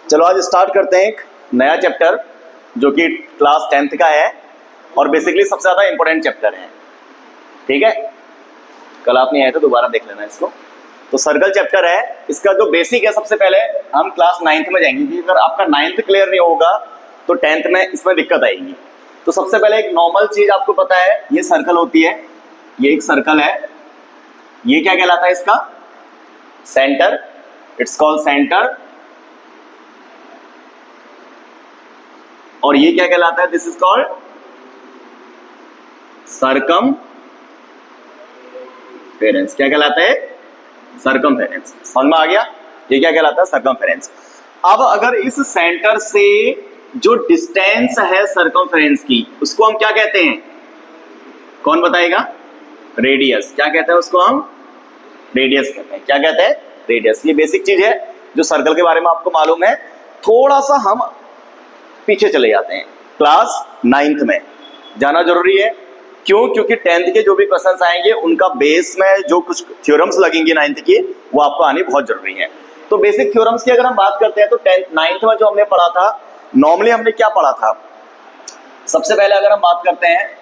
चलो आज स्टार्ट करते हैं एक नया चैप्टर जो कि क्लास 10th का है और बेसिकली सबसे ज़्यादा इंपॉर्टेंट चैप्टर है। ठीक है, कल आप नहीं आए तो दोबारा देख लेना इसको। तो सर्कल चैप्टर है, इसका जो बेसिक है सबसे पहले हम क्लास 9th में जाएंगे क्योंकि अगर आपका 9th क्लियर नहीं होगा तो 10th में इसमें दिक्कत आएगी। तो सबसे पहले एक नॉर्मल चीज आपको पता है, ये सर्कल होती है, ये एक सर्कल है, ये क्या कहलाता है इसका सेंटर, इट्स कॉल्ड सेंटर। और ये क्या कहलाता है, दिस इज कॉल्ड सर्कमफेरेंस। क्या कहलाता है, सर्कमफेरेंस। समझ में आ गया, ये क्या कहलाता है, सर्कमफेरेंस। अब अगर इस सेंटर से जो डिस्टेंस है सर्कमफेरेंस की उसको हम क्या कहते हैं, कौन बताएगा, रेडियस। क्या कहते हैं उसको हम, रेडियस कहते हैं। क्या कहते हैं, रेडियस। ये बेसिक चीज है जो सर्कल के बारे में आपको मालूम है। थोड़ा सा हम पीछे चले जाते हैं, क्लास 9th में जाना जरूरी है। क्यों, क्योंकि 10th के जो भी क्वेश्चंस आएंगे उनका बेस में जो कुछ थ्योरम्स लगेंगे 9th की वो आपको आनी बहुत जरूरी है। तो बेसिक थ्योरम्स की अगर हम बात करते हैं तो 9th में जो हमने पढ़ा था, नॉर्मली हमने क्या पढ़ा था, सबसे पहले अगर हम बात करते हैं,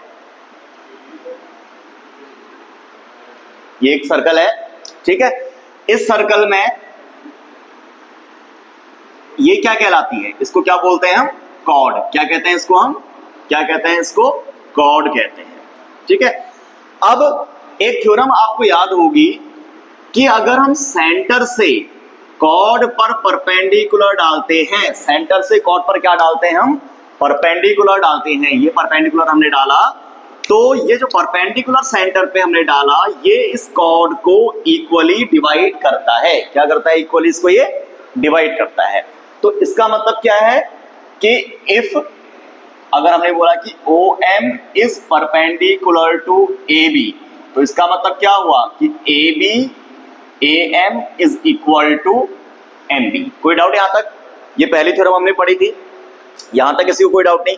ये एक सर्कल है, ठीक है। इस सर्कल में ये क्या कहलाती है, इसको क्या बोलते हैं हम, कॉर्ड। क्या कहते हैं इसको हम, क्या कहते हैं इसको, कॉर्ड कहते हैं। ठीक है, अब एक थ्योरम आपको याद होगी कि अगर हम सेंटर से कॉर्ड पर परपेंडिकुलर डालते हैं, सेंटर से कॉर्ड पर क्या डालते हैं हम, परपेंडिकुलर डालते हैं। ये परपेंडिकुलर हमने डाला तो ये जो परपेंडिकुलर सेंटर पे हमने डाला ये इस कॉर्ड को इक्वली डिवाइड करता है। क्या करता है, इक्वली इसको ये डिवाइड करता है। तो इसका मतलब क्या है कि इफ अगर हमने बोला कि OM is perpendicular to AB, तो इसका मतलब क्या हुआ कि AB AM is equal to MB। कोई डाउट यहां तक, ये पहली थ्योरम हमने पढ़ी थी, यहां तक किसी को कोई डाउट नहीं।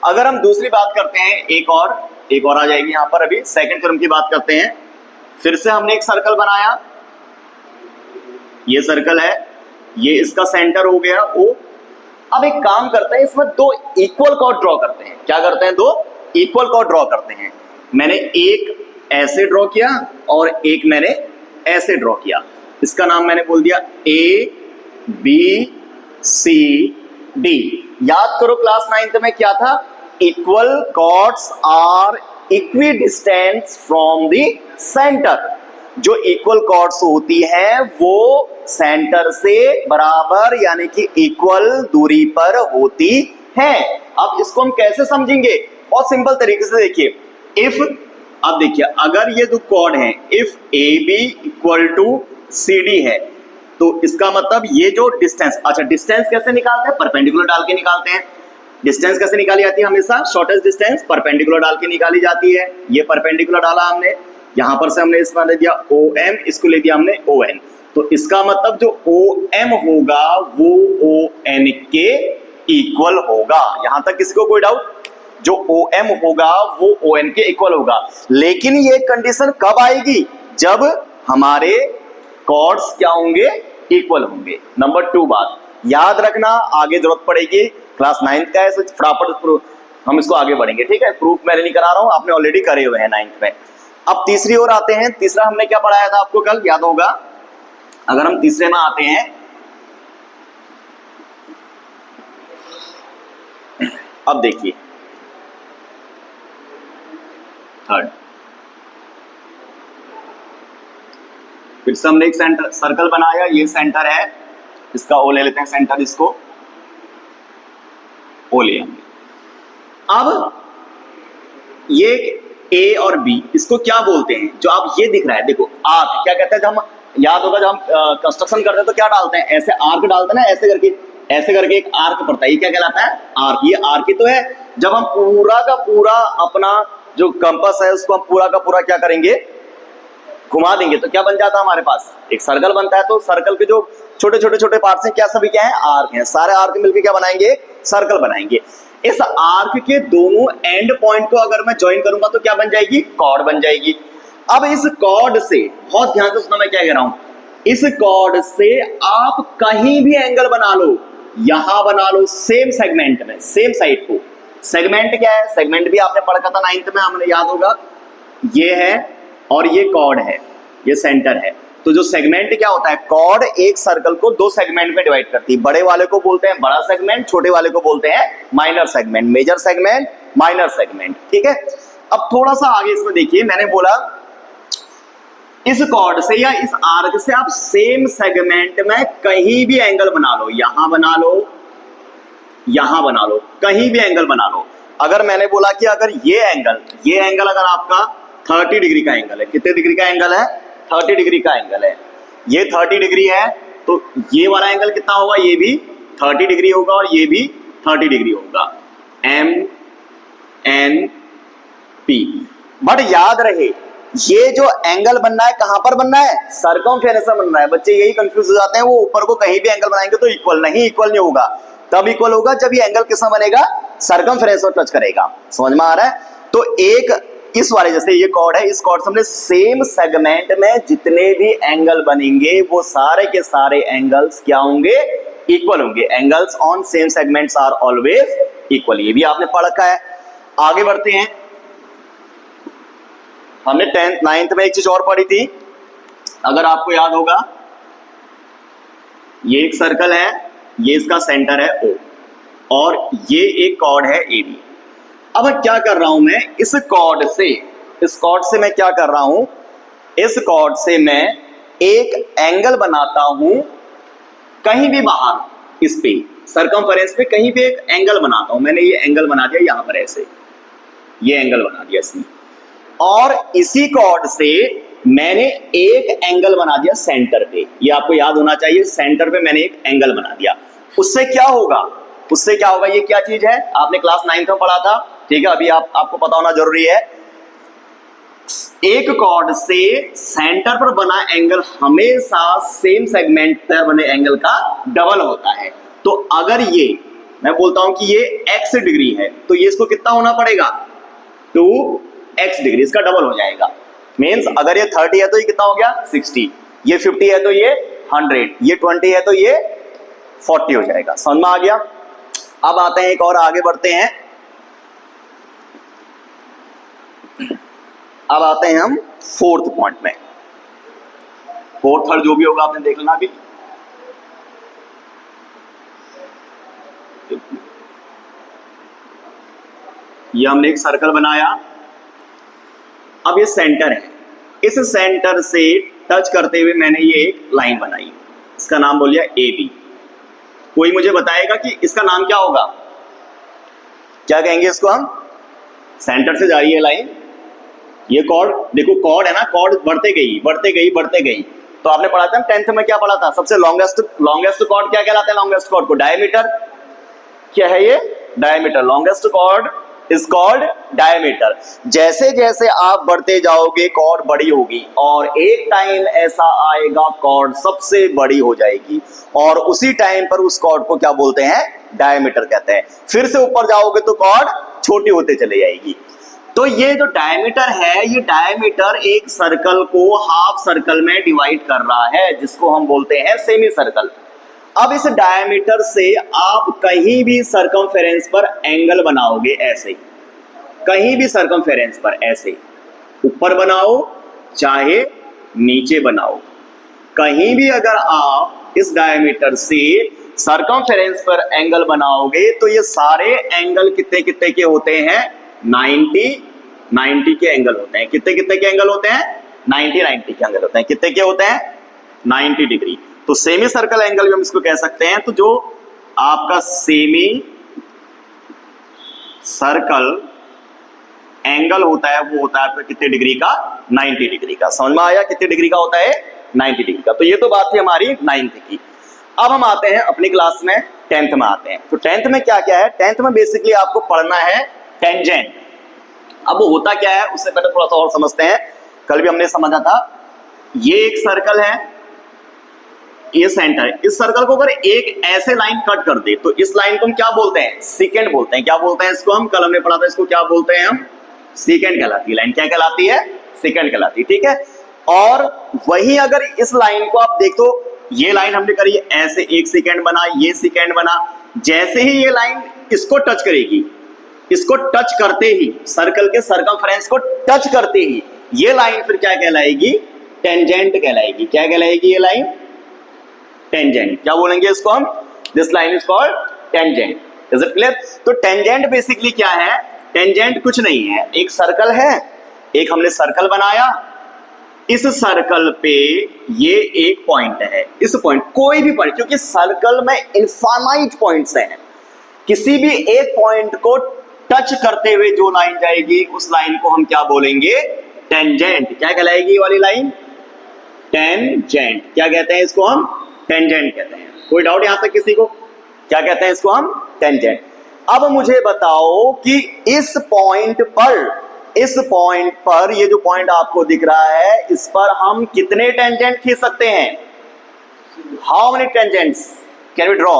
अगर हम दूसरी बात करते हैं, एक और आ जाएगी यहां पर, अभी सेकंड थ्योरम की बात करते हैं। फिर से हमने एक सर्कल बनाया, ये सर्कल है, ये इसका सेंटर हो गया O। अब एक काम करते हैं, इसमें दो इक्वल कॉर्ड ड्रॉ करते हैं। क्या करते हैं, दो इक्वल कॉर्ड ड्रॉ करते हैं। मैंने एक ऐसे ड्रॉ किया और एक मैंने ऐसे ड्रॉ किया। इसका नाम मैंने बोल दिया ABCD। याद करो क्लास 9th में क्या था, equal chords are equidistant from the centre. जो इक्वल कॉर्ड्स होती है वो सेंटर से बराबर यानी कि इक्वल दूरी पर होती है। अब इसको हम कैसे समझेंगे, बहुत सिंपल तरीके से देखिए। इफ, अब देखिए अगर ये दो कॉर्ड हैं, if AB equal to CD है तो इसका मतलब ये जो डिस्टेंस, अच्छा डिस्टेंस कैसे निकालते हैं, परपेंडिकुलर डाल के निकालते हैं। डिस्टेंस कैसे निकाली जाती है, हमेशा शॉर्टेस्ट डिस्टेंस परपेंडिकुलर डाल के निकाली जाती है। ये परपेंडिकुलर डाला हमने, यहां पर से हमने इसमें ले दिया OM, इसको ले दिया हमने ON। तो इसका मतलब जो OM होगा वो ON के इक्वल होगा। यहां तक किसी को कोई डाउट, जो OM होगा वो ON के इक्वल होगा। लेकिन ये कंडीशन कब आएगी, जब हमारे कॉर्ड्स क्या होंगे, इक्वल होंगे। नंबर 2 बात याद रखना, आगे जरूरत पड़ेगी, क्लास 9th का है, फटाफट हम इसको आगे बढ़ेंगे। ठीक है, प्रूफ मैंने नहीं करा रहा हूं, आपने ऑलरेडी करे हुए हैं 9th में। अब तीसरी ओर आते हैं। तीसरा हमने क्या पढ़ाया था आपको कल, याद होगा। अगर हम तीसरे में आते हैं, अब देखिए थर्ड, फिर से हमने एक सेंटर सर्कल बनाया, ये सेंटर है, इसका O ले लेते हैं सेंटर, इसको O ले हमने। अब ये A और B, इसको क्या बोलते हैं, जो आप ये दिख रहा है, देखो आर्क। क्या कहते हैं, जब हम, याद होगा जब हम कंस्ट्रक्शन करते हैं तो क्या डालते हैं, ऐसे आर्क डालते हैं ना, ऐसे करके एक आर्क पड़ता है। ये क्या कहलाता है, आर्क। ये आर्क ही तो है। जब हम पूरा का पूरा अपना जो कंपास है उसको हम पूरा का पूरा क्या करेंगे, घुमा देंगे तो क्या बन जाता है, हमारे पास एक सर्कल बनता है। तो सर्कल के जो छोटे छोटे पार्ट्स हैं क्या, सभी क्या है, आर्क हैं। सारे आर्क मिलकर क्या बनाएंगे, सर्कल बनाएंगे। इस आर्क के दोनों एंड पॉइंट को अगर मैं ज्वाइन करूंगा तो क्या बन जाएगी, कॉर्ड बन जाएगी। अब इस कॉर्ड से, बहुत ध्यान से सुनना मैं क्या कह रहा हूं, इस कॉर्ड से आप कहीं भी एंगल बना लो, यहां बना लो सेम सेगमेंट में, सेम साइड को। सेगमेंट क्या है? सेगमेंट भी आपने पढ़ा था 9th में, हमें याद होगा, ये है और ये कॉर्ड है, ये सेंटर है। तो जो सेगमेंट क्या होता है, कॉर्ड एक सर्कल को दो सेगमेंट में डिवाइड करती है। बड़े वाले को बोलते हैं बड़ा सेगमेंट, छोटे वाले को बोलते हैं minor segment, major segment, minor segment, ठीक है। अब थोड़ा सा आगे इसमें देखिए, मैंने बोला इस कॉर्ड से या इस आर्क से आप सेम सेगमेंट में कहीं भी एंगल बना लो, यहां बना लो, यहां बना लो, कहीं भी एंगल बना लो। अगर मैंने बोला कि अगर ये एंगल अगर आपका 30 डिग्री का एंगल है, कितने डिग्री का एंगल है? 30 डिग्री का एंगल है, ये 30 डिग्री है, तो ये वाला एंगल कितना होगा? ये भी 30 डिग्री होगा और ये भी 30 डिग्री होगा, MNP। बट याद रहे, ये जो एंगल बनना है कहां पर बनना है? सर्कमफेरेंस में बनना है। बच्चे यही कंफ्यूज हो जाते हैं, वो ऊपर को कहीं भी एंगल बनाएंगे तो इक्वल नहीं, इक्वल नहीं होगा। तब इक्वल होगा जब ये एंगल किसमें बनेगा? सर्कमफेरेंस में टच करेगा। समझ में आ रहा है? तो एक इस वाले, जैसे ये कॉर्ड है, इस कॉर्ड से हमने सेम सेगमेंट में जितने भी एंगल बनेंगे वो सारे के सारे एंगल्स क्या होंगे? इक्वल होंगे। Angles on same segments are always equal, ये भी आपने पढ़ रखा है। आगे बढ़ते हैं, हमने 10th 9th में एक चीज और पढ़ी थी, अगर आपको याद होगा, ये एक सर्कल है, ये इसका सेंटर है O और ये एक कॉर्ड है AB। अब क्या कर रहा हूं मैं, इस कॉर्ड से मैं क्या कर रहा हूं, इस कॉर्ड से मैं एक एंगल बनाता हूं कहीं भी बाहर, इस पे सर्कमफेरेंस पे कहीं भी एक एंगल बनाता हूं। मैंने ये एंगल बना दिया यहां पर, ऐसे ये एंगल बना दिया इसमें, और इसी कॉर्ड से मैंने एक एंगल बना दिया सेंटर पे। ये आपको याद होना चाहिए, सेंटर पे मैंने एक एंगल बना दिया। उससे क्या होगा? ये क्या चीज है? आपने क्लास 9th में पढ़ा था, ठीक है, अभी आपको पता होना जरूरी है। एक कॉर्ड से सेंटर पर बना एंगल हमेशा सेम सेगमेंट पर बने एंगल का डबल होता है। तो अगर ये, मैं बोलता हूं कि ये x डिग्री है, तो ये इसको कितना होना पड़ेगा? 2x डिग्री, इसका डबल हो जाएगा। मीन्स अगर ये 30 है तो ये कितना हो गया? 60, ये 50 है तो ये 100, ये 20 है तो ये 40 हो जाएगा। समझ में आ गया? अब आते हैं एक और आगे बढ़ते हैं, अब आते हैं हम 4th पॉइंट में। 4th 3rd जो भी होगा आपने देख लेना अभी। ये हमने एक सर्कल बनाया, अब ये सेंटर है, इस सेंटर से टच करते हुए मैंने ये एक लाइन बनाई, इसका नाम बोल दिया AB। कोई मुझे बताएगा कि इसका नाम क्या होगा? क्या कहेंगे इसको हम? सेंटर से जा रही है लाइन, ये कॉर्ड, देखो कॉर्ड है ना, कॉर्ड बढ़ते गई। तो आपने पढ़ा था 10th में, क्या पढ़ा था? सबसे लॉन्गेस्ट कॉर्ड क्या कहलाता है? लॉन्गेस्ट कॉर्ड को डायमीटर, क्या है ये? Diameter. Longest chord is called diameter. जैसे जैसे आप बढ़ते जाओगे कॉर्ड बड़ी होगी और एक टाइम ऐसा आएगा कॉर्ड सबसे बड़ी हो जाएगी और उसी टाइम पर उस कॉर्ड को क्या बोलते हैं? डायमीटर कहते हैं। फिर से ऊपर जाओगे तो कॉर्ड छोटी होते चले जाएगी। तो ये जो डायमीटर है, ये डायमीटर एक सर्कल को हाफ सर्कल में डिवाइड कर रहा है, जिसको हम बोलते हैं सेमी सर्कल। अब इस डायमीटर से आप कहीं भी सर्कमफेरेंस पर एंगल बनाओगे, ऐसे कहीं भी सर्कमफेरेंस पर, ऐसे ऊपर बनाओ चाहे नीचे बनाओ, कहीं भी अगर आप इस डायमीटर से सर्कमफेरेंस पर एंगल बनाओगे तो ये सारे एंगल कितने कितने के होते हैं? 90 के एंगल होते हैं। कितने कितने के एंगल होते हैं? 90 के एंगल होते हैं। कितने के होते हैं? 90 डिग्री। तो सेमी सर्कल एंगल भी हम इसको कह सकते हैं। तो जो आपका सेमी सर्कल एंगल होता है वो होता है आपका कितने डिग्री का? 90 डिग्री का। समझ में आया कितने डिग्री का होता है? 90 डिग्री का। तो ये तो बात थी हमारी 9th की। अब हम आते हैं अपनी क्लास में 10th में आते हैं। तो 10th में क्या क्या है? 10th में बेसिकली आपको पढ़ना है टेंजेंट। अब वो होता क्या है उससे पहले थोड़ा सा और समझते हैं। कल भी हमने समझा था, ये एक सर्कल है, ये सेंटर है। इस सर्कल को अगर एक ऐसे लाइन कट कर दे तो इस लाइन को हम क्या बोलते हैं? सेकेंड बोलते हैं। क्या बोलते हैं इसको हम? कल हमने पढ़ा था इसको क्या बोलते हैं हम? सेकेंड कहलाती है। लाइन क्या कहलाती है? सेकेंड कहलाती है। ठीक है। और वही अगर इस लाइन को आप देखो ये लाइन हमने करी ऐसे, एक सेकेंड बना, ये सेकेंड बना, जैसे ही ये लाइन इसको टच करेगी, इसको टच करते ही, सर्कल के सरकमफ्रेंस को टच करते ही ये लाइन फिर क्या कहलाएगी? टेंजेंट कहलाएगी। क्या कहलाएगी ये लाइन? टेंजेंट। क्या बोलेंगे इसको हम? This line is called tangent. Is it clear? तो टेंजेंट बेसिकली क्या है? टेंजेंट कुछ नहीं है, एक सर्कल है, एक हमने सर्कल बनाया, इस सर्कल पे ये एक पॉइंट है, इस पॉइंट, कोई भी पॉइंट, क्योंकि सर्कल में इनफाइनाइट पॉइंट्स हैं, किसी भी एक पॉइंट को टच करते हुए जो लाइन जाएगी उस लाइन को हम क्या बोलेंगे? टेंजेंट। क्या कहलाएगी ये वाली लाइन? टेंजेंट। क्या कहते हैं इसको हम? टेंजेंट कहते हैं। कोई डाउट यहां तक किसी को? क्या कहते हैं इसको हम? टेंजेंट। अब मुझे बताओ कि इस पॉइंट पर ये जो पॉइंट आपको दिख रहा है, इस पर हम कितने टेंजेंट खींच सकते हैं? How many tangents can we draw?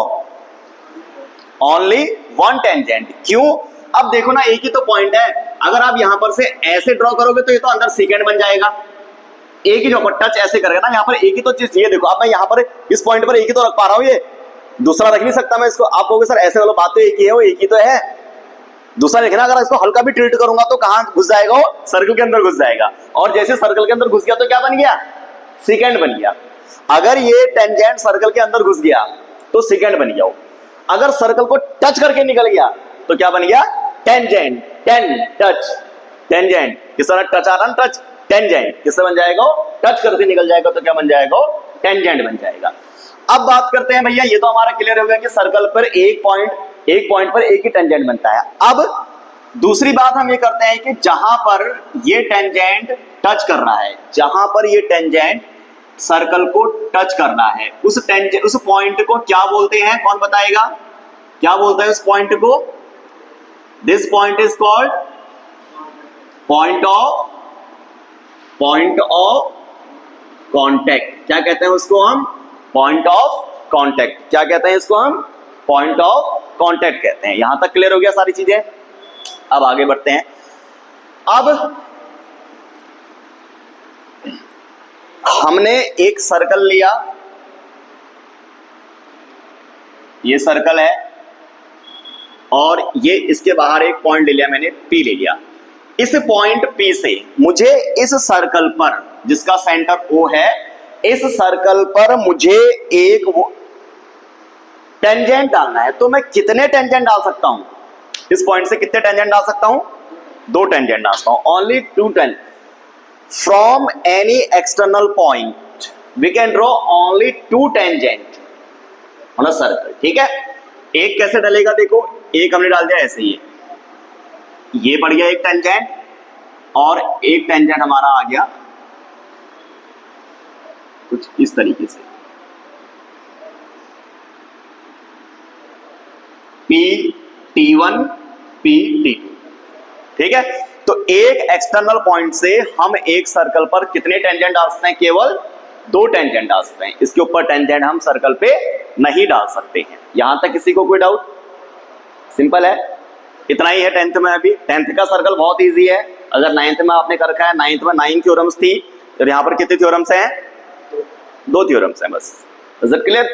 Only one tangent. क्यों? अब देखो ना, एक ही तो पॉइंट है, अगर आप यहां पर से ऐसे ड्रॉ करोगे तो ये तो अंदर सेकेंड बन जाएगा। एक ही जो पर टच ऐसे करेगा ना, यहाँ पर एक ही तो चीज, ये देखो अब मैं यहाँ पर इस पॉइंट पर एक ही तो रख पा रहा हूँ, ये दूसरा रख नहीं सकता मैं इसको। आप कहोगे सर ऐसे वाला बात तो एक ही है, वो एक ही तो है, दूसरा देखना, अगर इसको हल्का भी टिल्ट करूंगा तो कहां घुस जाएगा? वो सर्कल के अंदर घुस जाएगा। और जैसे सर्कल के अंदर घुस गया तो क्या बन गया? सेकेंड बन गया। अगर ये टेंजेंट सर्कल के अंदर घुस गया तो सेकेंड बन गया। अगर सर्कल को टच करके निकल गया तो क्या बन गया? टेंजेंट। Touch, tangent. किस तरह टच आ रहा ना, टच, टेंजेंट। किससे बन जाएगा? टच करके निकल जाएगा तो क्या बन जाएगा? टेंजेंट बन जाएगा। अब बात करते हैं भैया, ये तो हमारा क्लियर हो गया कि सर्कल पर एक पॉइंट पर एक ही टेंजेंट बनता है। अब दूसरी बात हम ये करते हैं कि जहां पर ये टेंजेंट टच कर रहा है, जहां पर ये टेंजेंट सर्कल को टच करना है, उस पॉइंट को क्या बोलते हैं? कौन बताएगा? क्या बोलते हैं उस पॉइंट को? This point is called point of contact. क्या कहते हैं उसको हम? Point of contact. क्या कहते हैं इसको हम? पॉइंट ऑफ कॉन्टेक्ट कहते हैं। यहां तक क्लियर हो गया सारी चीजें? अब आगे बढ़ते हैं। अब हमने एक सर्कल लिया, ये सर्कल है, और ये इसके बाहर एक पॉइंट ले लिया मैंने, P ले लिया। इस पॉइंट P से मुझे इस सर्कल पर, जिसका सेंटर O है, इस सर्कल पर मुझे एक टेंजेंट डालना है। तो मैं कितने टेंजेंट डाल सकता हूं? इस पॉइंट से कितने टेंजेंट डाल सकता हूं? 2 टेंजेंट डाल सकता हूं। Only 2 tangent from any external point we can draw only 2 tangent on a circle. ठीक है? एक कैसे डलेगा? देखो, एक हमने डाल दिया ऐसे ही, ये पड़ गया एक टेंजेंट, और एक टेंजेंट हमारा आ गया कुछ इस तरीके से, T1 T2। ठीक है? तो एक एक्सटर्नल पॉइंट से हम एक सर्कल पर कितने टेंजेंट डाल सकते हैं? केवल 2 टेंजेंट डाल सकते हैं। इसके ऊपर टेंजेंट हम सर्कल पे नहीं डाल सकते हैं। यहां तक किसी को कोई डाउट? सिंपल है, इतना ही है 10th में। अभी 10th का सर्कल बहुत इजी है। अगर 9th में आपने कर रखा है, 9th में 9 थ्योरम्स थी, तो यहां पर कितने थ्योरम्स हैं? 2 थ्योरम्स हैं बस। Is it clear?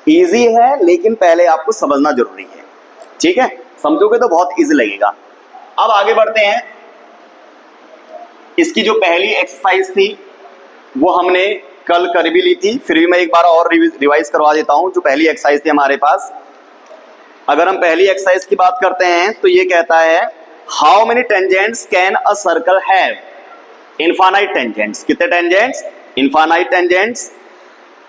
इजी है, लेकिन पहले आपको समझना जरूरी है। ठीक है? समझोगे तो बहुत इजी लगेगा। अब आगे बढ़ते हैं। इसकी जो पहली एक्सरसाइज थी वो हमने कल कर भी ली थी, फिर भी मैं एक बार और रिवाइज करवा देता हूं। जो पहली एक्सरसाइज थी हमारे पास, अगर हम पहली एक्सरसाइज की बात करते हैं तो ये कहता है how many tangents can a circle have? Infinite tangents. कितने tangents? Infinite tangents.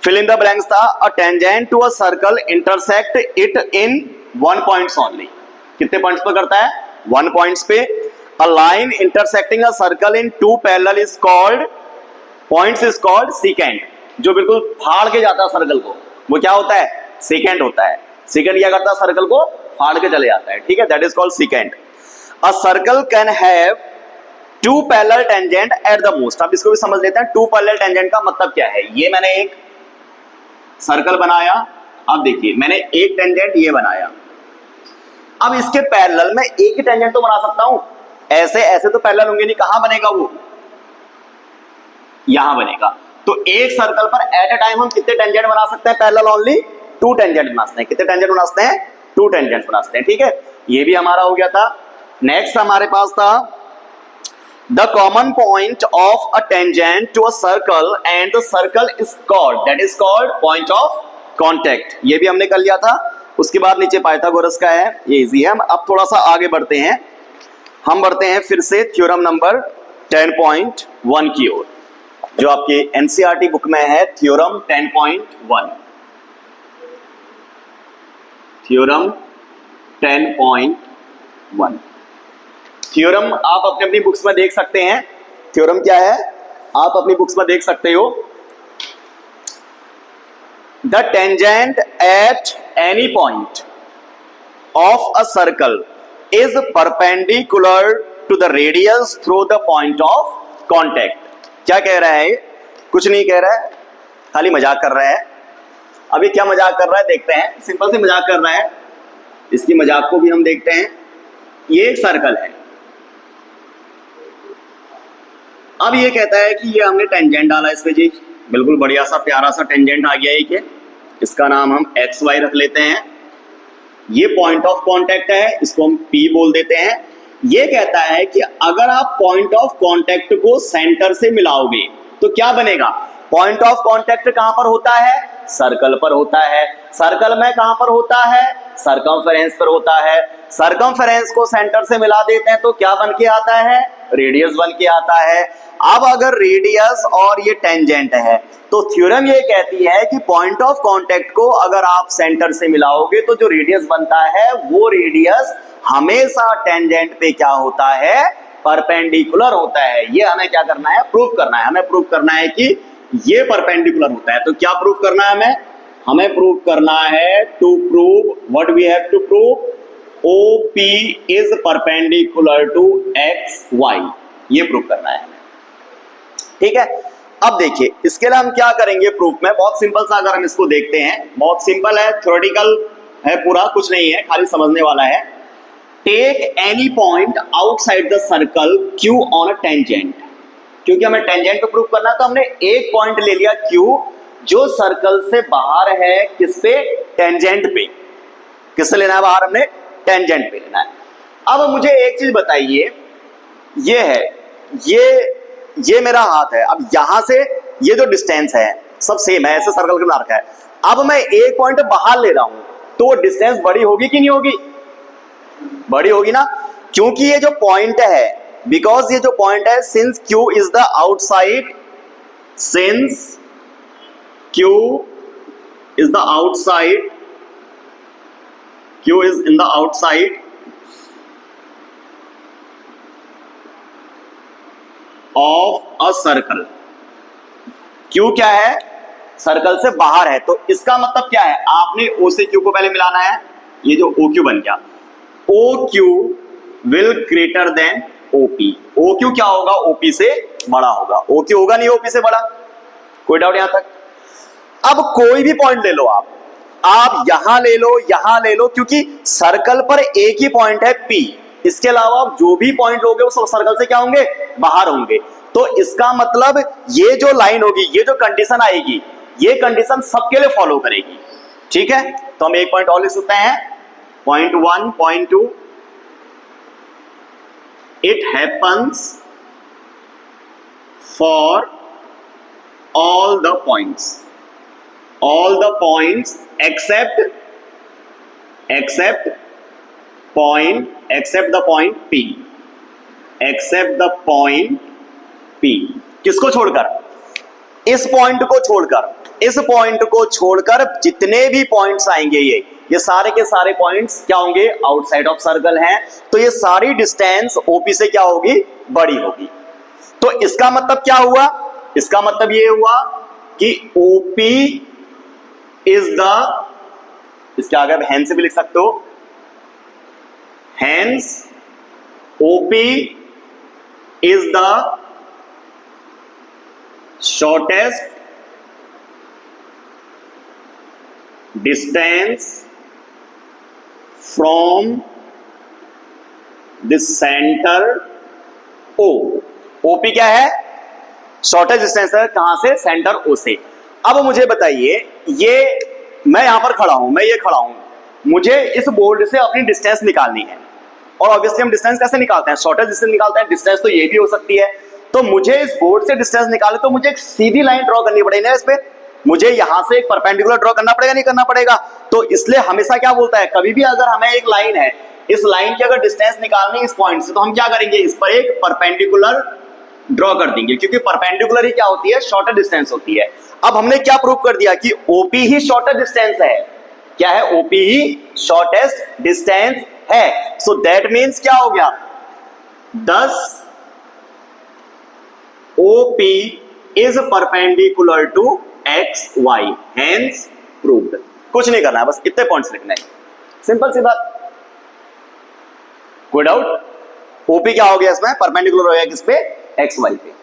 Fill in the blanks था, a tangent to a circle intersect it in 1 points only. कितने पॉइंट्स पर करता है? 1 पॉइंट्स पे। A line intersecting a circle in 2 parallel is called, points is called secant. जो बिल्कुल फाड़ के जाता है सर्कल को, वो क्या होता है? सीकेंट होता है। सीकेंट क्या करता है? सर्कल को फाड़ के चले जाता है। ठीक है? That is called secant. A circle can have 2 parallel tangent at the most. अब इसको भी समझ लेते हैं। 2 पैरेलल टेंजेंट का मतलब क्या है? ये मैंने एक सर्कल बनाया, अब देखिए मैंने एक टेंजेंट ये बनाया, अब इसके पैरेलल में एक ही टेंजेंट तो बना सकता हूं। ऐसे ऐसे तो पैरेलल होंगे नहीं, कहां बनेगा वो? यहां बनेगा। तो एक सर्कल पर एट अ टाइम हम कितने टेंजेंट बना सकते हैं? पैरेलल ओनली 2 टेंजेंट बना सकते हैं। कितने टेंजेंट बना सकते हैं? 2 टेंजेंट बना सकते हैं। ठीक है, ये भी हमारा हो गया था। नेक्स्ट हमारे पास था the common point of a tangent to a circle and the circle is called, that is called point of contact. ये भी हमने कर लिया था। उसके बाद नीचे पाइथागोरस का है, ये इजी है। हम अब थोड़ा सा आगे बढ़ते हैं, हम बढ़ते हैं फिर से थ्योरम नंबर 10.1 की ओर, जो आपके एनसीईआरटी बुक में है, थ्योरम 10.1। थ्योरम 10.1 थ्योरम आप अपनी अपनी बुक्स में देख सकते हैं। थ्योरम क्या है आप अपनी बुक्स में देख सकते हो। The tangent at any point of a circle is perpendicular to the radius through the point of contact. क्या कह रहा है? कुछ नहीं कह रहा है, खाली मजाक कर रहा है। अभी क्या मजाक कर रहा है देखते हैं। सिंपल से मजाक कर रहा है, इसकी मजाक को भी हम देखते हैं। ये एक सर्कल है, अब ये कहता है कि ये हमने टेंजेंट डाला इस पे जी, बिल्कुल बढ़िया सा प्यारा सा टेंजेंट आ गया एक, इसका नाम हम एक्स वाई रख लेते हैं। ये पॉइंट ऑफ कांटेक्ट है, इसको हम पी बोल देते हैं। ये कहता है कि अगर आप पॉइंट ऑफ कांटेक्ट को सेंटर से मिलाओगे तो क्या बनेगा? पॉइंट ऑफ कांटेक्ट कहां पर होता है? सर्कल पर होता है। सर्कल में कहां पर होता है? सर्कमफेरेंस पर होता है। सर्कमफेरेंस को सेंटर से मिला देते हैं तो क्या बन के आता है? रेडियस बन के आता है। अब अगर रेडियस और ये टेंजेंट है तो थ्योरम ये कहती है कि पॉइंट ऑफ कांटेक्ट को अगर आप सेंटर से मिलाओगे तो जो रेडियस बनता है वो रेडियस हमेशा टेंजेंट पे क्या होता है? परपेंडिकुलर होता है। ये हमें क्या करना है? प्रूफ करना है। हमें प्रूफ करना है कि ये परपेंडिकुलर होता है। तो क्या प्रूफ करना है हमें? हमें प्रूफ करना है, to prove what we have to prove, OP is perpendicular to XY। ये प्रूफ करना है। ठीक है, अब देखिए इसके लिए हम क्या करेंगे प्रूफ में। बहुत सिंपल सा अगर हम इसको देखते हैं, बहुत सिंपल है, थ्योरेटिकल है, पूरा कुछ नहीं है, खाली समझने वाला है। Take any point outside the circle Q on a tangent. क्योंकि हमें टेंजेंट पे प्रूफ करना है तो हमने एक पॉइंट ले लिया Q जो सर्कल से बाहर है। किस पे? टेंजेंट पे। किससे लेना है बाहर? हमने टेंजेंट पे लेना है। अब मुझे एक चीज बताइए, ये है, ये मेरा हाथ है। अब यहां से ये जो डिस्टेंस है सब सेम है, ऐसे सर्कल के बना रखा है। अब मैं एक पॉइंट बाहर ले रहा हूं तो डिस्टेंस बड़ी होगी कि नहीं होगी? बड़ी होगी ना, क्योंकि ये जो पॉइंट है, बिकॉज ये जो पॉइंट है, since Q is the outside, since Q is the outside, Q is in the outside of a circle। Q क्या है? सर्कल से बाहर है। तो इसका मतलब क्या है? आपने O से Q को पहले मिलाना है, ये जो OQ बन गया, OQ will greater than OP। OQ क्या होगा? OP से बड़ा होगा। OQ होगा नहीं OP से बड़ा? कोई डाउट यहां तक? अब कोई भी पॉइंट ले लो आप यहां ले लो, यहां ले लो, क्योंकि सर्कल पर एक ही पॉइंट है P। इसके अलावा आप जो भी पॉइंट लोगे वो सब सर्कल से क्या होंगे? बाहर होंगे। तो इसका मतलब ये जो लाइन होगी, ये जो कंडीशन आएगी, ये कंडीशन सबके लिए फॉलो करेगी। ठीक है, तो हम एक पॉइंट और लिख सकते हैं, point 1, point 2, it happens for all the points except the point P, except the point P। किसको छोड़कर? इस पॉइंट को छोड़कर। इस पॉइंट को छोड़कर जितने भी पॉइंट्स आएंगे, ये सारे के सारे पॉइंट्स क्या होंगे? आउटसाइड ऑफ सर्कल हैं। तो ये सारी डिस्टेंस OP से क्या होगी? बड़ी होगी। तो इसका मतलब क्या हुआ? इसका मतलब ये हुआ कि OP इज द, इसके आगे आप हैंस से भी लिख सकते हो, hence OP is the shortest distance from the centre O। OP क्या है? शॉर्टेस्ट डिस्टेंस है कहां से, सेंटर ओ से। अब मुझे बताइए, ये मैं यहां पर खड़ा हूं, मैं ये खड़ा हूं, मुझे इस बोर्ड से अपनी डिस्टेंस निकालनी है, और ऑब्वियसली हम डिस्टेंस कैसे निकालते हैं, शॉर्टेस्ट डिस्टेंस निकालते हैं। डिस्टेंस तो ये भी हो सकती है, तो मुझे इस बोर्ड से डिस्टेंस निकाले तो मुझे एक सीधी लाइन ड्रॉ करनी पड़ेगी ना इस पे, मुझे यहां से एक परपेंडिकुलर ड्रॉ करना पड़ेगा, नहीं करना पड़ेगा। तो इसलिए हमेशा क्या बोलता है, कभी भी अगर हमें एक लाइन है, इस लाइन की अगर डिस्टेंस निकालनी है इस पॉइंट से, तो हम क्या करेंगे, इस पर एक परपेंडिकुलर ड्रॉ कर देंगे, क्योंकि परपेंडिकुलर ही क्या होती है, शॉर्टेस्ट डिस्टेंस होती है। अब हमने क्या प्रूव कर दिया कि ओपी ही शॉर्टेस्ट डिस्टेंस है। क्या है, ओपी ही शॉर्टेस्ट डिस्टेंस है। सो दैट मीन्स क्या हो गया, 10 OP is perpendicular to X Y, hence proved. कुछ नहीं करना है, बस इतने पॉइंट्स लिखने हैं, सिंपल सी बात। कोई डाउट, ओपी क्या हो गया इसमें, परपेंडिकुलर हो गया किस पे, एक्स वाई पे।